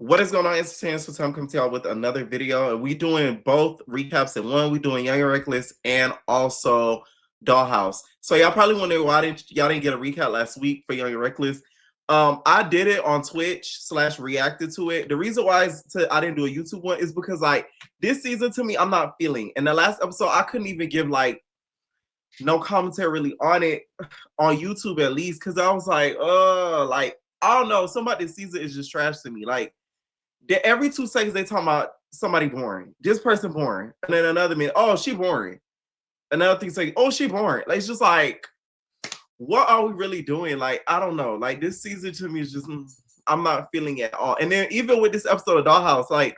What is going on, entertainers? So I'm coming to y'all with another video, and we doing both recaps in one. We doing Young and Reckless and also Dollhouse. So y'all probably wondering why y'all didn't get a recap last week for Young and Reckless. I did it on Twitch / reacted to it. The reason why I didn't do a YouTube one is because like this season to me, I'm not feeling. In the last episode, I couldn't even give like no commentary really on it on YouTube at least, because I was like I don't know. Somebody this season is just trash to me. Like every 2 seconds they talking about somebody boring. This person boring. And then another minute, oh, she boring. Another thing saying, oh, she boring. Like, it's just like, what are we really doing? Like, I don't know. Like, this season to me is just, I'm not feeling it at all. And then even with this episode of Dollhouse, like,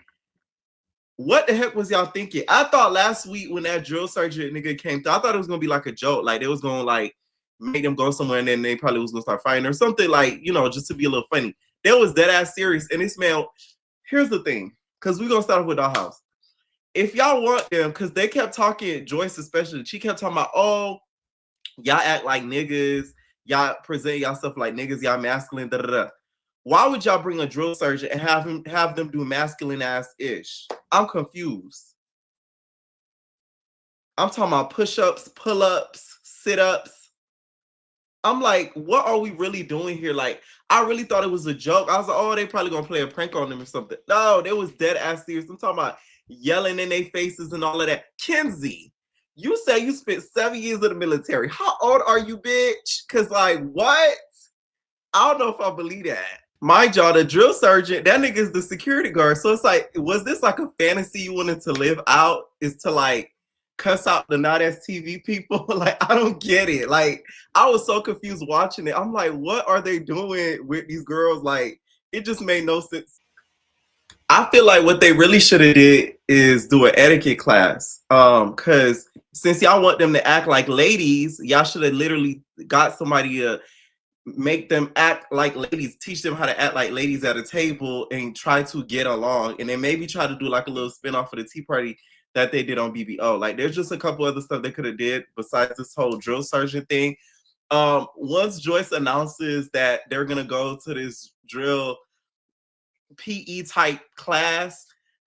what the heck was y'all thinking? I thought last week when that drill sergeant nigga came through, I thought it was going to be like a joke. Like, they was going to, like, make them go somewhere and then they probably was going to start fighting or something, like, you know, just to be a little funny. That was dead ass serious. And this man, here's the thing, because we're going to start off with Dollhouse. If y'all want them, because they kept talking, Joyce especially, she kept talking about, oh, y'all act like niggas, y'all present y'all stuff like niggas, y'all masculine, da da da. Why would y'all bring a drill sergeant and have them do masculine ass ish? I'm confused. I'm talking about push-ups, pull-ups, sit-ups. I'm like, what are we really doing here? Like, I really thought it was a joke. I was like, oh, they probably gonna play a prank on them or something. No, they was dead ass serious. I'm talking about yelling in their faces and all of that. Kenzie, you say you spent 7 years in the military. How old are you, bitch? Cause like, what? I don't know if I believe that. My jaw, the drill sergeant, that nigga is the security guard. So it's like, was this like a fantasy you wanted to live out? Is to like cuss out the not as TV people? Like, I don't get it. Like, I was so confused watching it. I'm like, what are they doing with these girls? Like, it just made no sense. I feel like what they really should have did is do an etiquette class. Because since y'all want them to act like ladies, y'all should have literally got somebody to make them act like ladies, teach them how to act like ladies at a table and try to get along. And then maybe try to do like a little spinoff of the Tea Party that they did on BBO. Like, there's just a couple other stuff they could have did besides this whole drill sergeant thing. Once Joyce announces that they're gonna go to this drill PE type class,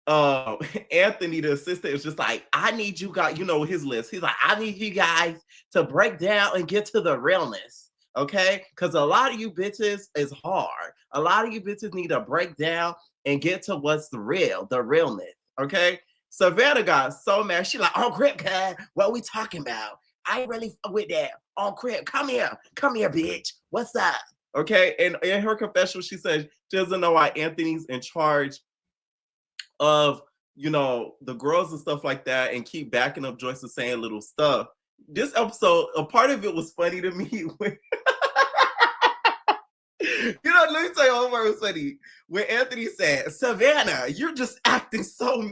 Anthony, the assistant, is just like, I need you guys, you know, his list. He's like, I need you guys to break down and get to the realness, okay? Because a lot of you bitches is hard. A lot of you bitches need to break down and get to what's the realness, okay? Savannah got so mad. She like, oh, Crip, cuz, what we talking about? I ain't really with that. Oh, Crip, come here, bitch. What's up? Okay, and in her confession, she says she doesn't know why Anthony's in charge of, you know, the girls and stuff like that, and keep backing up Joyce and saying little stuff. This episode, a part of it was funny to me. When you know, let me tell you what was funny. When Anthony said, Savannah, you're just acting so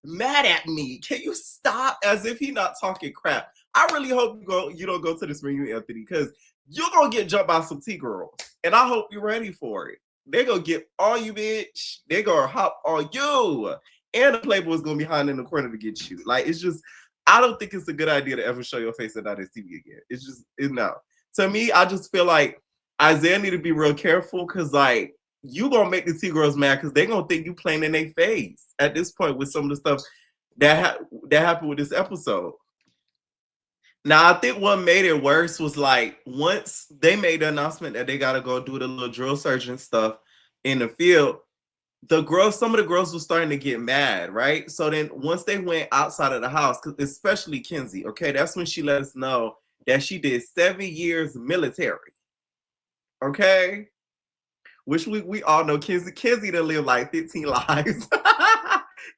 mad at me. Can you stop? As if he not talking crap. I really hope you don't go to this reunion, Anthony, because you're going to get jumped by some T-girls. And I hope you're ready for it. They're going to get on you, bitch. They're going to hop on you. And the Playboy's going to be hiding in the corner to get you. Like, it's just, I don't think it's a good idea to ever show your face at that TV again. It's just, no. To me, I just feel like Isaiah need to be real careful, because, like, you going to make the T-girls mad because they're going to think you playing in their face at this point with some of the stuff that happened with this episode. Now, I think what made it worse was, like, once they made the announcement that they got to go do the little drill sergeant stuff in the field, some of the girls were starting to get mad, right? So then once they went outside of the house, especially Kenzie, okay, that's when she let us know that she did 7 years military, okay? Which we all know Kenzie done lived like 15 lives.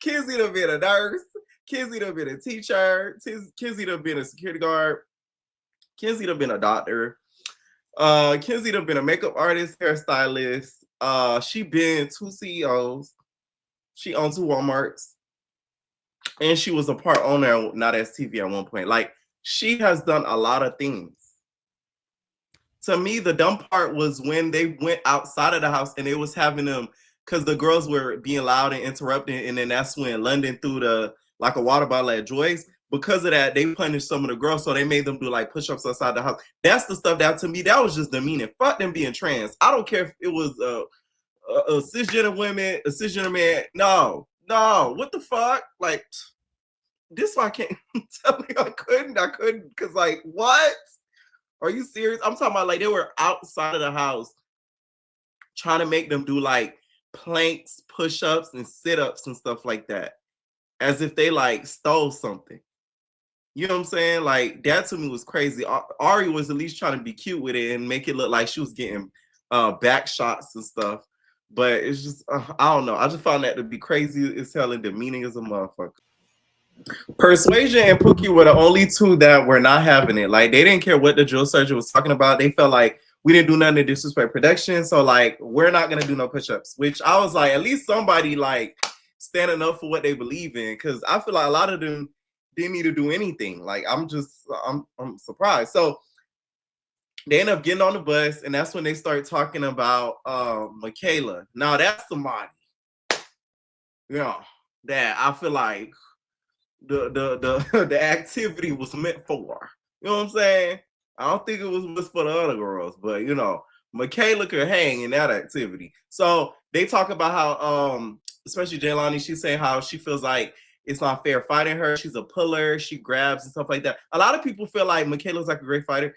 Kenzie done been a nurse. Kenzie done been a teacher. Kenzie done been a security guard. Kenzie done been a doctor. Kenzie done been a makeup artist, hairstylist. She been 2 CEOs. She owns 2 Walmarts. And she was a part owner of Not As TV at one point. Like, she has done a lot of things. To me, the dumb part was when they went outside of the house and they was having them, because the girls were being loud and interrupting, and then that's when London threw like a water bottle at Joyce. Because of that, they punished some of the girls, so they made them do like push-ups outside the house. That's the stuff that, to me, that was just demeaning. Fuck them being trans. I don't care if it was cisgender women, a cisgender man. No, what the fuck? Like, this one I can't tell me I couldn't, because like, what? Are you serious? I'm talking about like they were outside of the house trying to make them do like planks, push-ups, and sit-ups and stuff like that, as if they like stole something. You know what I'm saying? Like, that to me was crazy. Ari was at least trying to be cute with it and make it look like she was getting back shots and stuff. But it's just, I don't know. I just found that to be crazy as hell and demeaning as a motherfucker. Persuasion and Pookie were the only two that were not having it. Like, they didn't care what the drill sergeant was talking about. They felt like we didn't do nothing to disrespect production. So, like, we're not going to do no push-ups. Which I was like, at least somebody, like, standing up for what they believe in. Because I feel like a lot of them didn't need to do anything. Like, I'm surprised. So, they end up getting on the bus. And that's when they start talking about Michaela. Now, that's somebody. That I feel like the activity was meant for. You know what I'm saying? I don't think it was for the other girls, but you know, Michaela could hang in that activity. So they talk about how especially Jaylani, she's saying how she feels like it's not fair fighting her. She's a puller, she grabs and stuff like that. A lot of people feel like Michaela's like a great fighter.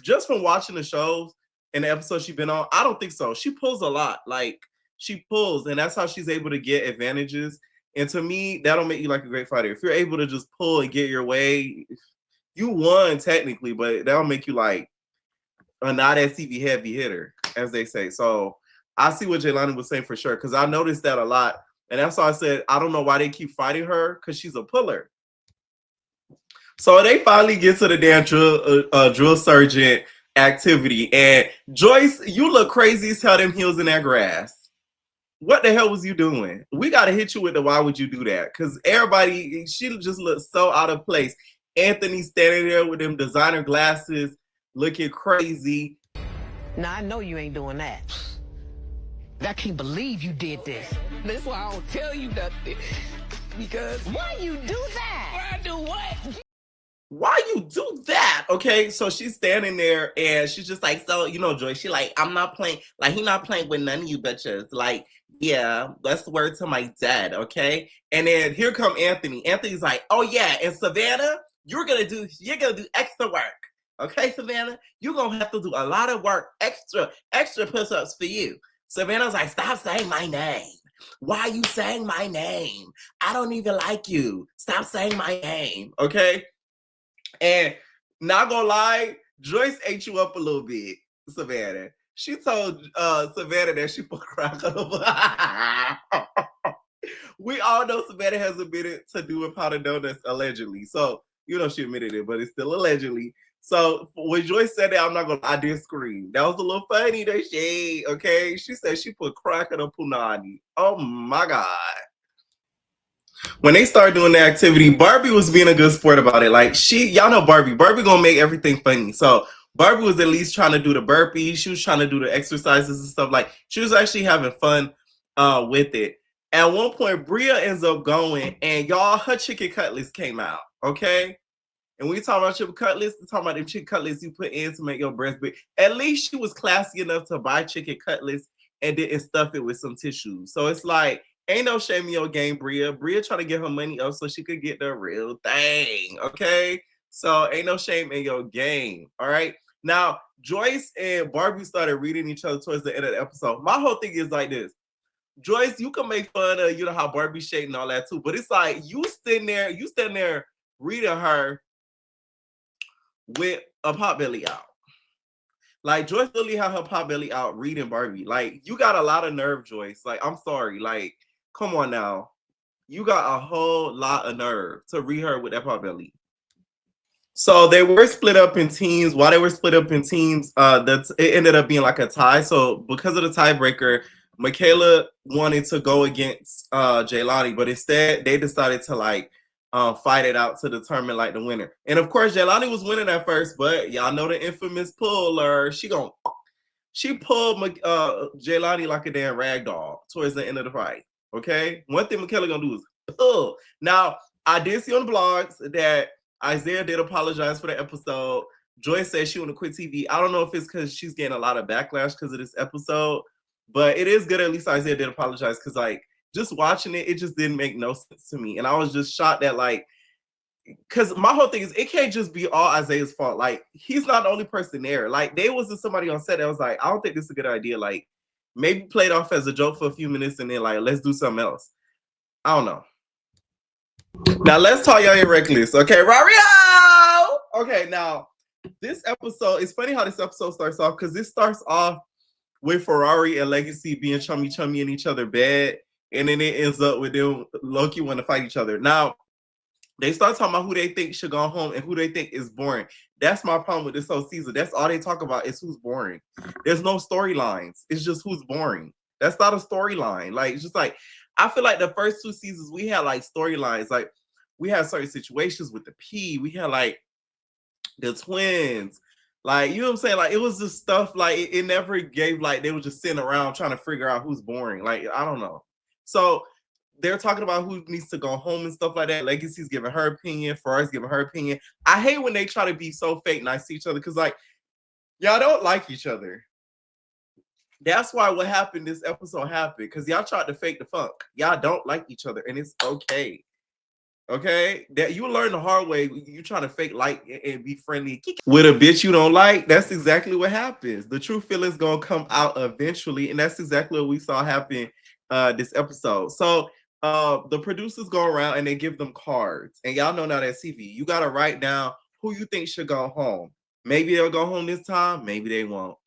Just from watching the shows and the episodes she's been on, I don't think so. She pulls a lot. Like, she pulls, and that's how she's able to get advantages. And to me, that'll make you like a great fighter. If you're able to just pull and get your way, you won technically, but that'll make you like a not as CV heavy hitter, as they say. So I see what Jaylani was saying for sure, because I noticed that a lot. And that's why I said, I don't know why they keep fighting her, because she's a puller. So they finally get to the damn drill sergeant activity. And Joyce, you look crazy as hell, them heels in that grass. What the hell was you doing? We got to hit you with the why would you do that? Because everybody, she just looked so out of place. Anthony standing there with them designer glasses, looking crazy. Now, I know you ain't doing that. I can't believe you did this. That's why I don't tell you nothing. Because why you do that? Why I do what? Why you do that? Okay, so she's standing there and she's just like, so, you know, Joy, she like, I'm not playing, like, he not playing with none of you bitches. Like, yeah, that's the word to my dad, okay? And then here come Anthony. Anthony's like, oh yeah, and Savannah, you're gonna do extra work. Okay, Savannah? You're gonna have to do a lot of work, extra push-ups for you. Savannah's like, stop saying my name. Why are you saying my name? I don't even like you. Stop saying my name, okay? And not gonna lie, Joyce ate you up a little bit, Savannah. She told Savannah that she put crack on her. We all know Savannah has admitted to doing powder donuts allegedly. So, you know, she admitted it, but it's still allegedly. So when Joyce said that, I'm not gonna lie, I did scream. That was a little funny, that shade, okay? She said she put crack on her punani. Oh my God. When they started doing the activity, Barbie was being a good sport about it. Like, y'all know Barbie gonna make everything funny. So Barbie was at least trying to do the burpees. She was trying to do the exercises and stuff. Like, she was actually having fun with it. At one point, Bria ends up going, and y'all, her chicken cutlets came out, okay? And we talking about chicken cutlets, we're talking about them chicken cutlets you put in to make your breast big. At least she was classy enough to buy chicken cutlets and didn't stuff it with some tissue. So it's like, ain't no shame in your game, Bria. Bria trying to get her money up so she could get the real thing, okay? So ain't no shame in your game, all right? Now, Joyce and Barbie started reading each other towards the end of the episode. My whole thing is like this. Joyce, you can make fun of, you know, how Barbie's shading and all that too, but it's like you stand there reading her with a pot belly out. Like, Joyce literally had her pot belly out reading Barbie. Like, you got a lot of nerve, Joyce. Like, I'm sorry. Like, come on now. You got a whole lot of nerve to read her with that pot belly. So they were split up in teams. While they were split up in teams, it ended up being like a tie. So because of the tiebreaker, Michaela wanted to go against Jaylani, but instead they decided to like fight it out to determine like the winner. And of course, Jaylani was winning at first, but y'all know the infamous puller. She pulled Jaylani like a damn rag doll towards the end of the fight. Okay, one thing Michaela gonna do is pull. Now I did see on the blogs that Isaiah did apologize for the episode. Joyce said she want to quit TV. I don't know if it's because she's getting a lot of backlash because of this episode, But it is good at least Isaiah did apologize, because like just watching it, it just didn't make no sense to me. And I was just shocked that like, because my whole thing is it can't just be all Isaiah's fault. Like he's not the only person there. Like there wasn't somebody on set that was like, I don't think this is a good idea. Like maybe play it off as a joke for a few minutes and then like let's do something else. I don't know. Now let's talk Young and Reckless. Okay, Rario! Okay, now this episode, it's funny how this episode starts off, because this starts off with Ferrari and Legacy being chummy in each other's bed, and then it ends up with them Loki want to fight each other. Now, they start talking about who they think should go home and who they think is boring. That's my problem with this whole season. That's all they talk about is who's boring. There's no storylines. It's just who's boring. That's not a storyline. Like, it's just like, I feel like the first two seasons we had like storylines. Like, we had certain situations with the P. We had like the twins. Like, you know what I'm saying? Like, it was just stuff like it never gave like they were just sitting around trying to figure out who's boring. Like, I don't know. So they're talking about who needs to go home and stuff like that. Legacy's giving her opinion. Ferrari's giving her opinion. I hate when they try to be so fake nice to each other, because like y'all don't like each other. That's why what happened this episode happened, because y'all tried to fake the funk. Y'all don't like each other, and it's okay. Okay, that you learn the hard way. You trying to fake like and be friendly with a bitch you don't like. That's exactly what happens. The true feeling's gonna come out eventually, and that's exactly what we saw happen this episode. So the producers go around and they give them cards, and y'all know now that CV, you gotta write down who you think should go home. Maybe they'll go home this time, maybe they won't.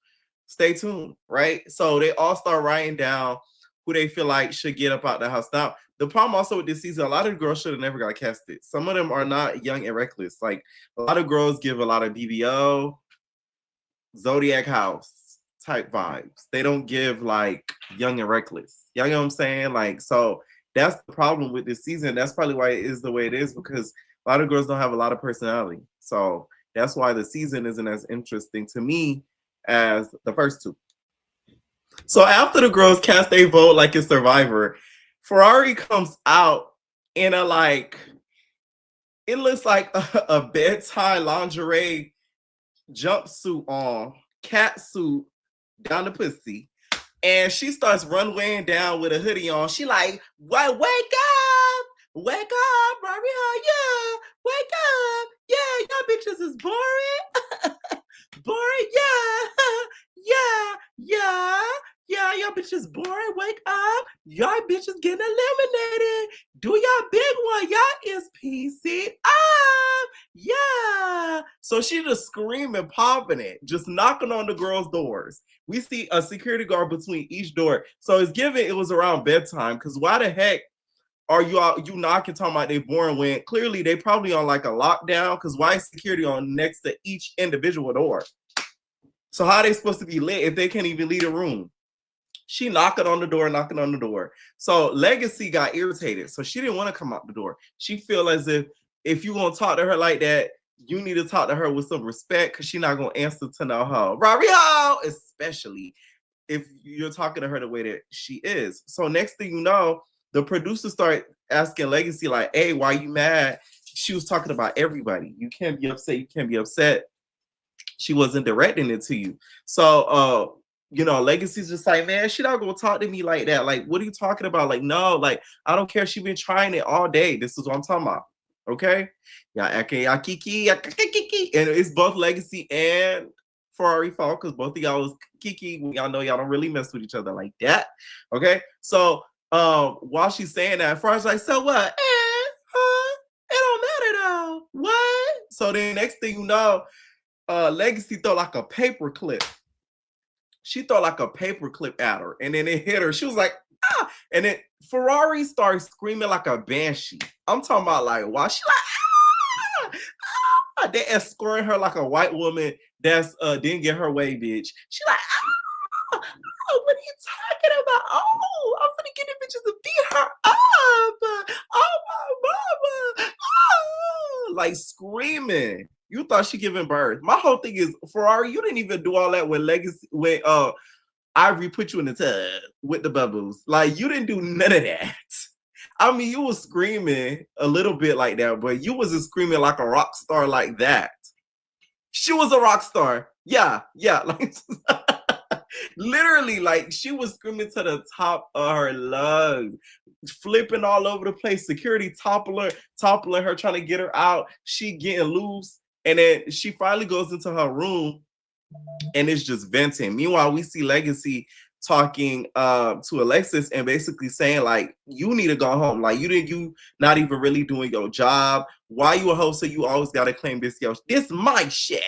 Stay tuned, right? So they all start writing down who they feel like should get up out the house. Now, the problem also with this season, a lot of girls should have never got casted. Some of them are not young and reckless. Like a lot of girls give a lot of BBO, Zodiac House type vibes. They don't give like young and reckless. You know what I'm saying? Like, so that's the problem with this season. That's probably why it is the way it is, because a lot of girls don't have a lot of personality. So that's why the season isn't as interesting to me as the first two. So after the girls cast a vote like a Survivor, Ferrari comes out in a like, it looks like a bedtime lingerie jumpsuit on, cat suit down the pussy, and she starts runwaying down with a hoodie on. She like, wake up, Maria, yeah, wake up, yeah, y'all bitches is boring, boring, yeah, y'all bitches boring, wake up, y'all bitches getting eliminated, do y'all big one, y'all is PC up, yeah. So she just screaming, popping it, just knocking on the girls' doors. We see a security guard between each door. So it's given it was around bedtime, because why the heck are you knocking talking about they boring when clearly they probably on like a lockdown, because why is security on next to each individual door? So how are they supposed to be lit if they can't even leave a room? She knocking on the door. So Legacy got irritated. So she didn't want to come out the door. She feel as if you want to talk to her like that, you need to talk to her with some respect, because she's not going to answer to no hoe. Rario! Especially if you're talking to her the way that she is. So next thing you know, the producers start asking Legacy like, hey, why you mad? She was talking about everybody. You can't be upset. You can't be upset. She wasn't directing it to you. So, Legacy's just like, man, she not gonna talk to me like that. Like, what are you talking about? Like, no, like, I don't care. She been trying it all day. This is what I'm talking about. Okay? And it's both Legacy and Ferrari fault, because both of y'all was Kiki. Y'all know y'all don't really mess with each other like that. Okay? So, while she's saying that, Ferrari's like, so what? It don't matter though. What? So then next thing you know, Legacy throw like a paper clip. She throw like a paper clip at her, and then it hit her. She was like, ah! And then Ferrari starts screaming like a banshee. I'm talking about like, why she like, ah! Ah! They escorting her like a white woman that's didn't get her way, bitch. She like, ah! Oh, what are you talking about? Oh, I'm gonna get the bitches to beat her up. Oh my mama. Oh, like screaming. You thought she giving birth. My whole thing is, Ferrari, you didn't even do all that when Legacy, when Ivory put you in the tub with the bubbles. Like, you didn't do none of that. I mean, you was screaming a little bit like that, but you wasn't screaming like a rock star like that. She was a rock star. Yeah. Like, Literally, like she was screaming to the top of her lungs, flipping all over the place. Security toppling her, trying to get her out. She getting loose, and then she finally goes into her room, and it's just venting. Meanwhile, we see Legacy talking to Alexis and basically saying like, you need to go home. Like you not even really doing your job. Why you a host? So you always gotta claim this my shit.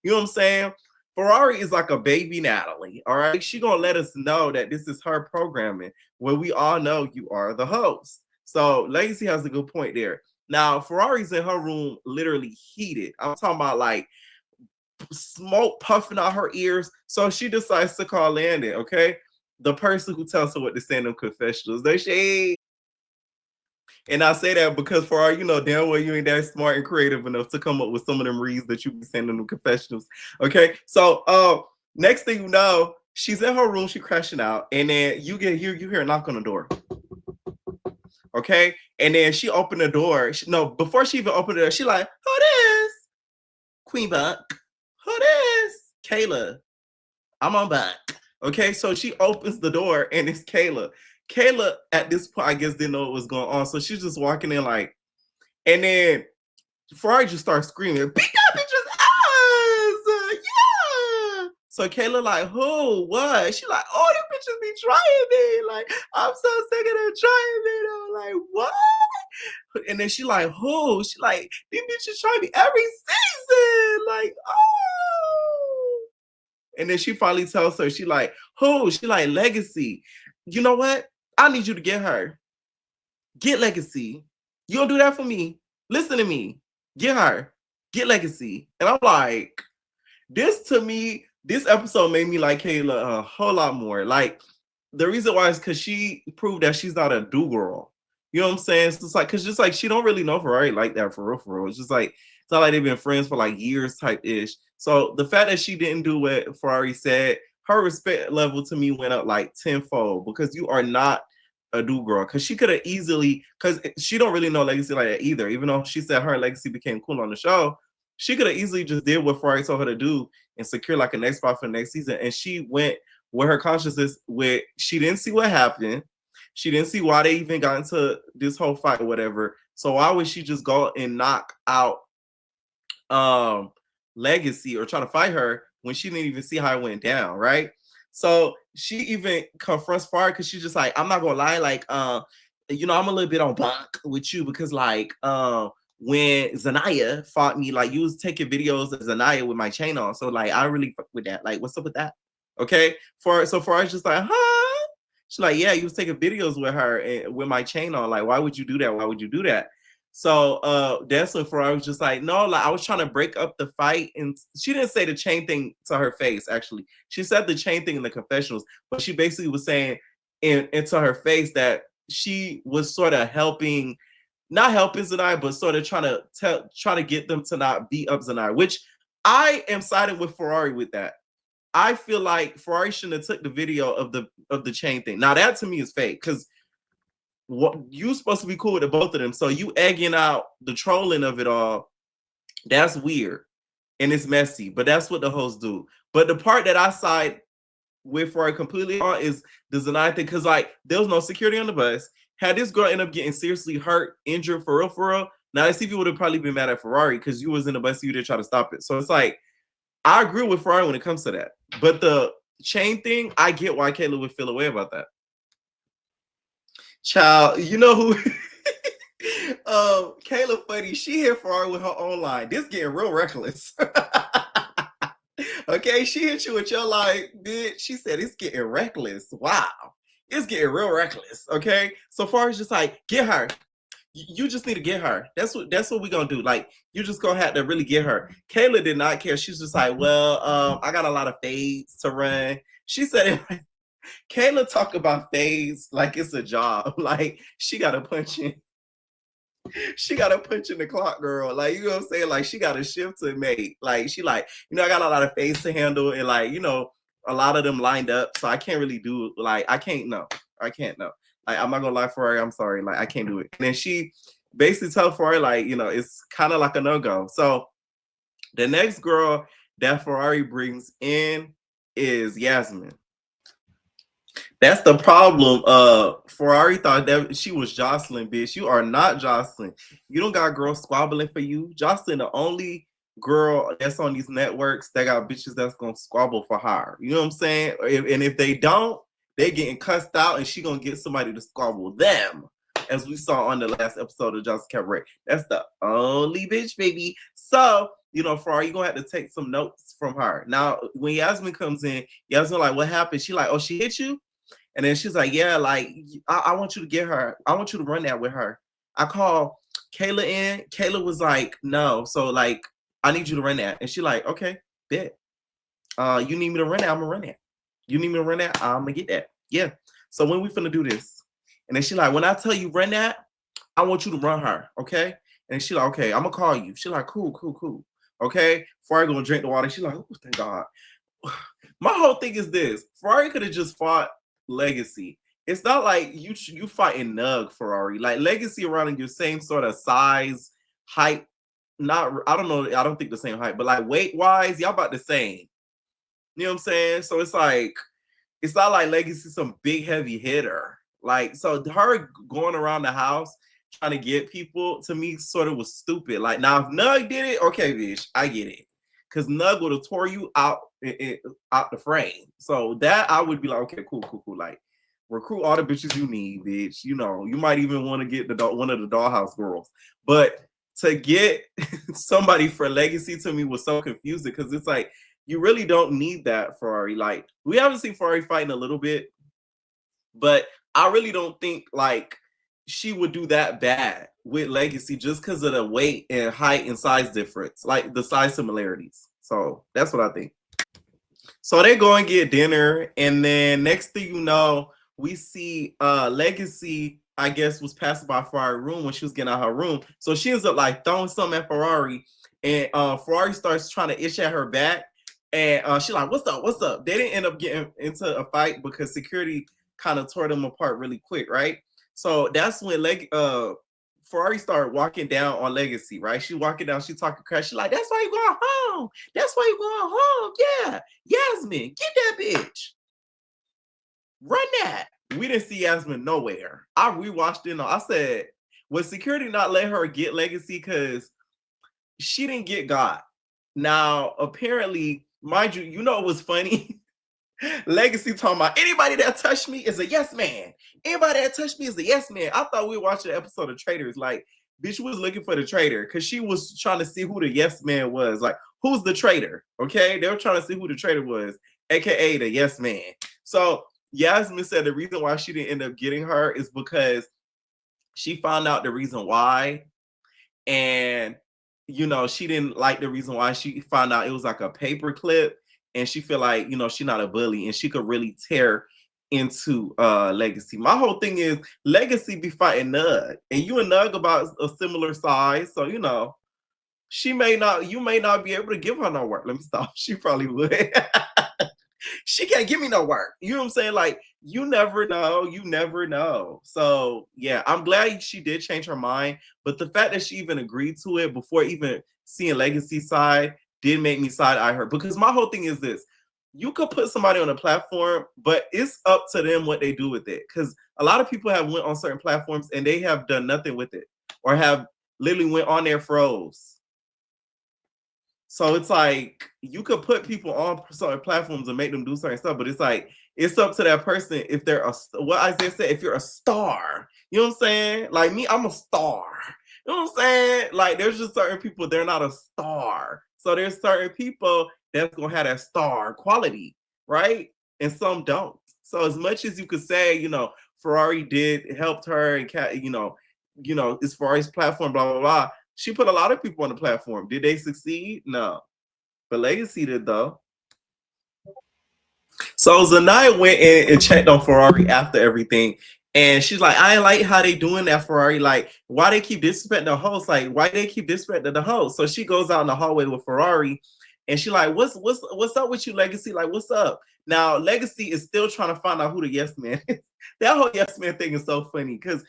You know what I'm saying? Ferrari is like a baby Natalie. All right. She gonna let us know that this is her programming where we all know you are the host. So Legacy has a good point there. Now Ferrari's in her room literally heated. I'm talking about like smoke puffing out her ears. So she decides to call Landon, okay? The person who tells her what to say in them confessionals. They shade. And I say that because for all you know, damn well you ain't that smart and creative enough to come up with some of them reads that you be sending them confessionals. Okay. So next thing you know, she's in her room, she crashing out, and then you hear a knock on the door. Okay. And then she opened the door. Before she even opened the door, she like, who this? Queen Buck. Who this? Kayla. I'm on back. Okay, so she opens the door and it's Kayla. Kayla at this point, I guess, didn't know what was going on. So she's just walking in like, and then Ferrari just starts screaming, beat that bitch's ass! Yeah! So Kayla like, who? What? She like, oh, these bitches be trying me. Like, I'm so sick of them trying me. I'm like, what? And then she like, who? She like, these bitches try me every season. Like, oh. And then she finally tells her, she like, who? She like, Legacy. You know what? I need you to get her. Get Legacy. You don't do that for me. Listen to me. Get her. Get Legacy. And I'm like, this to me, this episode made me like Kayla a whole lot more. Like, the reason why is because she proved that she's not a do girl. You know what I'm saying? It's just like, because just like she don't really know Ferrari like that for real, for real. It's just like, it's not like they've been friends for like years type ish. So the fact that she didn't do what Ferrari said, her respect level to me went up like tenfold because you are not a do girl. Because she could have easily, because she don't really know Legacy like that either. Even though she said her and Legacy became cool on the show, she could have easily just did what Ferrari told her to do and secure like a next spot for the next season. And she went with her consciousness with she didn't see what happened. She didn't see why they even got into this whole fight or whatever. So why would she just go and knock out Legacy or try to fight her when she didn't even see how it went down, right? So she even confronts Fire because she's just like, I'm not gonna lie, like you know, I'm a little bit on bunk with you because like when Zanaya fought me, like you was taking videos of Zanaya with my chain on. So like I really fuck with that. Like, what's up with that? Okay. So Fari's just like, huh? She's like, yeah, you was taking videos with her and with my chain on. Like, why would you do that? Why would you do that? So that's when Ferrari was just like, no, like I was trying to break up the fight. And she didn't say the chain thing to her face, actually. She said the chain thing in the confessionals, but she basically was saying into her face that she was sort of helping, not helping Zanai, but sort of try to get them to not beat up Zanai, which I am siding with Ferrari with that. I feel like Ferrari shouldn't have took the video of the chain thing. Now that to me is fake because what you supposed to be cool with the both of them. So you egging out the trolling of it all, that's weird and it's messy, but that's what the hosts do. But the part that I side with Ferrari completely on is the Zanai thing, because like there was no security on the bus. Had this girl end up getting seriously hurt, injured for real, now I see people would have probably been mad at Ferrari because you was in the bus, so you didn't try to stop it. So it's like I agree with Ferrari when it comes to that. But the chain thing, I get why Kayla would feel away about that. Child, you know who Kayla funny, she hit Ferrari with her own line. This getting real reckless. Okay, she hit you with your line, bitch. She said it's getting reckless. Wow. It's getting real reckless. Okay. So far as just like, get her. You just need to get her. That's what we're gonna do. Like, you just gonna have to really get her. Kayla did not care. She's just like, well, I got a lot of fades to run. She said it. Kayla talk about fades like it's a job. Like she gotta punch in. She gotta punch in the clock, girl. Like, you know what I'm saying? Like she got a shift to make. Like she like, you know, I got a lot of fades to handle and like, you know, a lot of them lined up. So I can't really do like I can't know. I can't know. Like I'm not gonna lie, Ferrari, I'm sorry. Like I can't do it. And then she basically tell Ferrari, like, you know, it's kind of like a no-go. So the next girl that Ferrari brings in is Yasmin. That's the problem. Ferrari thought that she was Jocelyn, bitch. You are not Jocelyn. You don't got girls squabbling for you. Jocelyn, the only girl that's on these networks that got bitches that's gonna squabble for her. You know what I'm saying? And if they don't, they getting cussed out, and she gonna get somebody to squabble them, as we saw on the last episode of Jocelyn Cabaret. That's the only bitch, baby. So Ferrari, you gonna have to take some notes from her. Now, when Yasmin comes in, Yasmin like, what happened? She like, oh, she hit you? And then she's like, yeah, like, I want you to get her. I want you to run that with her. I call Kayla in. Kayla was like, no. So, like, I need you to run that. And she like, okay, bet. You need me to run that? I'm going to run that. You need me to run that? I'm going to get that. Yeah. So when we finna do this? And then she like, when I tell you run that, I want you to run her, okay? And she like, okay, I'm going to call you. She like, cool. Okay? Before I go and drink the water, she like, oh, thank God. My whole thing is this. Ferrari could have just fought Legacy. It's not like you fighting Nug, Ferrari. Like, Legacy around in your same sort of size, height. Not, I don't know. I don't think the same height, but like weight wise, y'all about the same. You know what I'm saying? So it's like, it's not like Legacy some big heavy hitter. Like, so her going around the house trying to get people, to me, sort of was stupid. Like, now if Nug did it, okay, bitch, I get it. Because Nug would have tore you out the frame. So that I would be like, okay, cool. Like, recruit all the bitches you need, bitch. You might even want to get one of the Dollhouse girls. But to get somebody for Legacy, to me, was so confusing, because it's like, you really don't need that, Ferrari. Like, we haven't seen Ferrari fighting a little bit, but I really don't think like she would do that bad with Legacy just because of the weight and height and size difference, like the size similarities. So that's what I think. So they go and get dinner, and then next thing you know, we see Legacy, I guess, was passing by Ferrari's room when she was getting out her room. So she ends up like throwing something at Ferrari, and Ferrari starts trying to itch at her back. And she's like, what's up? They didn't end up getting into a fight because security kind of tore them apart really quick, right? So that's when Ferrari started walking down on Legacy, right? She walking down, she talking crash. She's like, that's why you going home. That's why you going home. Yeah. Yasmin, get that bitch. Run that. We didn't see Yasmin nowhere. I rewatched it. I said, was security not let her get Legacy? Because she didn't get God. Now, apparently, mind you, it was funny. Legacy talking about anybody that touched me is a yes man. Anybody that touched me is a yes man. I thought we were watching an episode of Traitors. Like, bitch was looking for the traitor because she was trying to see who the yes man was. Like, who's the traitor? Okay, they were trying to see who the traitor was, aka the yes man. So Yasmin said the reason why she didn't end up getting her is because she found out the reason why, and she didn't like the reason why. She found out it was like a paper clip, and she feel like, she's not a bully and she could really tear into Legacy. My whole thing is Legacy be fighting Nug, and you and Nug about a similar size, so you may not be able to give her no work. Let me stop. She probably would. She can't give me no work. You know what I'm saying? Like, you never know. So yeah, I'm glad she did change her mind. But the fact that she even agreed to it before even seeing Legacy's side did make me side eye her. Because my whole thing is this: you could put somebody on a platform, but it's up to them what they do with it. Because a lot of people have went on certain platforms and they have done nothing with it, or have literally went on there froze. So it's like, you could put people on certain platforms and make them do certain stuff, but it's like, it's up to that person if they're what Isaiah said, if you're a star. You know what I'm saying? Like me, I'm a star. You know what I'm saying? Like, there's just certain people, they're not a star. So there's certain people that's gonna have that star quality, right? And some don't. So as much as you could say, Ferrari helped her, and it's Ferrari's platform, blah blah blah. She put a lot of people on the platform. Did they succeed? No. But Legacy did, though. So Zanaya went in and checked on Ferrari after everything. And she's like, I ain't like how they doing that, Ferrari. Like, why they keep disrespecting the host? Like, why they keep disrespecting the host? So she goes out in the hallway with Ferrari, and she like, what's up with you, Legacy? Like, what's up? Now, Legacy is still trying to find out who the yes man is. That whole yes man thing is so funny because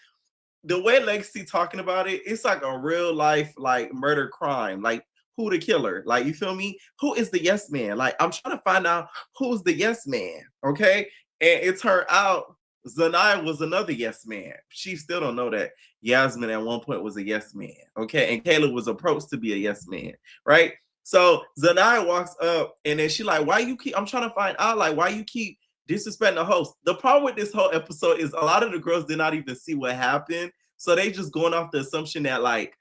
the way Legacy talking about it, it's like a real life, like, murder crime. Like, who the killer? Like, you feel me? Who is the yes man? Like, I'm trying to find out who's the yes man. Okay. And it turned out Zanaya was another yes man. She still don't know that Yasmin at one point was a yes man. Okay. And Caleb was approached to be a yes man. Right. So Zanaya walks up and then she like, why you keep, I'm trying to find out, like, why you keep disrespecting the host. The problem with this whole episode is a lot of the girls did not even see what happened. So they just going off the assumption that like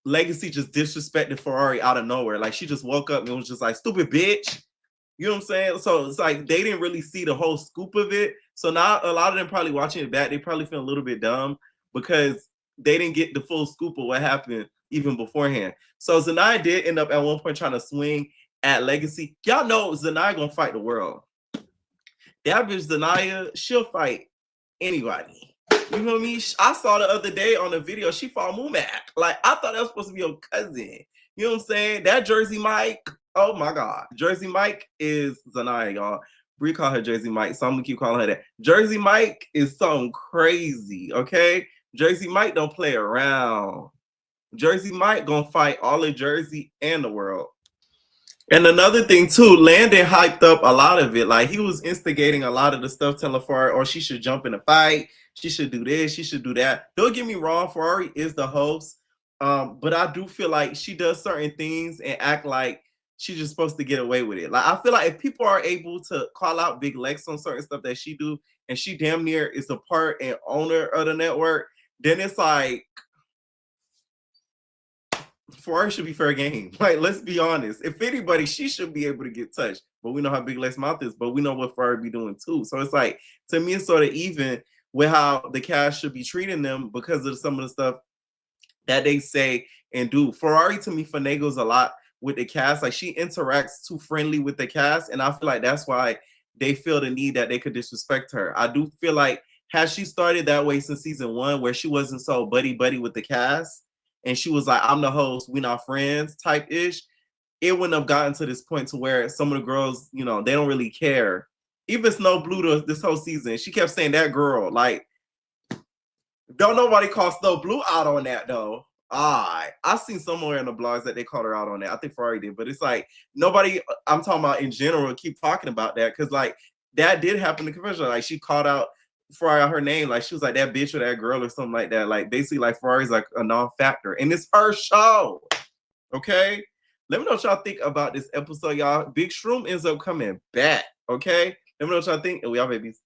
Legacy just disrespected Ferrari out of nowhere. Like she just woke up and was just like, stupid bitch. You know what I'm saying? So it's like they didn't really see the whole scoop of it. So now a lot of them probably watching it back, they probably feel a little bit dumb because they didn't get the full scoop of what happened even beforehand. So Zanaya did end up at one point trying to swing at Legacy. Y'all know Zanaya gonna fight the world. That bitch Zanaya, she'll fight anybody. You know what I mean? I saw the other day on the video, she fought Mumak. Like, I thought that was supposed to be your cousin. You know what I'm saying? That Jersey Mike, oh my God. Jersey Mike is Zanaya, y'all. Bree call her Jersey Mike, so I'm gonna keep calling her that. Jersey Mike is something crazy, okay? Jersey Mike don't play around. Jersey Mike gonna fight all of Jersey and the world. And another thing too, Landon hyped up a lot of it. Like he was instigating a lot of the stuff, telling Ferrari, or she should jump in a fight, she should do this, she should do that. Don't get me wrong, Ferrari is the host, but I do feel like she does certain things and act like she's just supposed to get away with it. Like I feel like if people are able to call out Big Lex on certain stuff that she do, and she damn near is a part and owner of the network, then it's like Ferrari should be fair game. Like, let's be honest. If anybody, she should be able to get touched. But we know how big Lex mouth is, but we know what Ferrari be doing too. So it's like, to me, it's sort of even with how the cast should be treating them because of some of the stuff that they say and do. Ferrari, to me, finagles a lot with the cast. Like, she interacts too friendly with the cast. And I feel like that's why they feel the need that they could disrespect her. I do feel like, had she started that way since season 1, where she wasn't so buddy-buddy with the cast, and she was like, I'm the host, we're not friends type ish, it wouldn't have gotten to this point to where some of the girls, you know, they don't really care. Even Snow Blue this whole season, she kept saying that girl. Like, don't nobody call Snow Blue out on that though. I seen somewhere in the blogs that they called her out on that. I think Ferrari did, but it's like nobody, I'm talking about in general, keep talking about that because like that did happen in the convention. Like she called out Ferrari her name, like she was like that bitch or that girl or something like that. Like basically, like Ferrari's like a non-factor, and it's her show. Okay, let me know what y'all think about this episode, y'all. Big Shroom ends up coming back. Okay, let me know what y'all think, and we all babies.